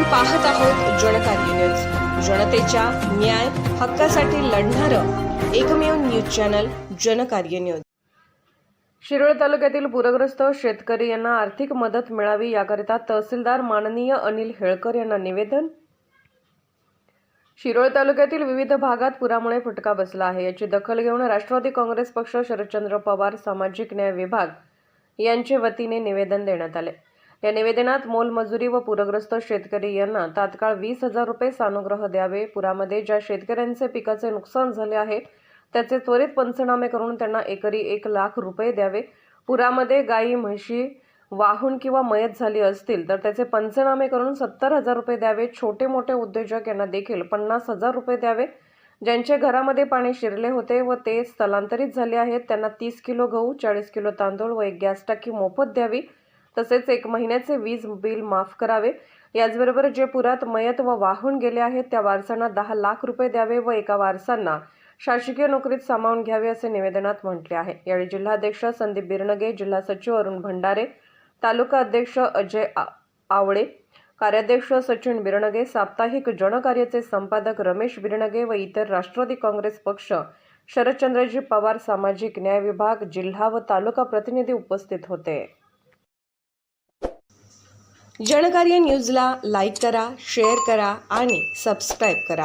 पाहत आहोत जनकार्य न्यूज, जनतेच्या न्याय हक्कासाठी लढणारं एकमेव news channel Janakarya news. Shirol तालुक्यातील पूरग्रस्त शेतकरी यांना आर्थिक मदत मिळावी याकरिता तहसीलदार माननीय अनिल हेळकर यांना निवेदन। शिरोळ तालुक्यातील विविध भागात पुरामुळे फटका बसला आहे। याची दखल घेऊन राष्ट्रवादी काँग्रेस पक्ष शरदचंद्र पवार सामाजिक न्याय विभाग यांच्या वतीने निवेदन देण्यात आले। या निवेदनात मोलमजुरी व पूरग्रस्त शेतकरी यांना तात्काळ 20,000 रुपये सानुग्रह द्यावे। पुरामध्ये ज्या शेतकऱ्यांचे पिकाचे नुकसान झाले आहे त्याचे त्वरित पंचनामे करून त्यांना एकरी 1 लाख रुपये द्यावे। पुरामध्ये गायी म्हशी वाहून किंवा मयत झाली असतील तर त्याचे पंचनामे करून 70,000 रुपये द्यावे। छोटे मोठे उद्योजक यांना देखील 50,000 रुपये द्यावे। ज्यांच्या घरामध्ये पाणी शिरले होते व ते स्थलांतरित झाले आहेत त्यांना 30 किलो गहू, 40 किलो तांदूळ व 1 गॅस टाकी मोफत द्यावी। तसेच 1 महिन्याचे वीज बिल माफ करावे। याचबरोबर जे पुरात मयत व वाहून गेले आहेत त्या वारसांना 10 लाख रुपये द्यावे व एका वारसांना शासकीय नोकरीत सामावून घ्यावे असे निवेदनात म्हटले आहे। यावेळी जिल्हाध्यक्ष संदीप बिरनगे, जिल्हा सचिव अरुण भंडारे, तालुका अध्यक्ष अजय आवळे, कार्याध्यक्ष सचिन बिरनगे, साप्ताहिक जनकार्याचे संपादक रमेश बिरनगे व इतर राष्ट्रवादी काँग्रेस पक्ष शरदचंद्रजी पवार सामाजिक न्याय विभाग जिल्हा व तालुका प्रतिनिधी उपस्थित होते। जनकार्य न्यूजला लाईक करा, शेअर करा आणि सबस्क्राईब करा।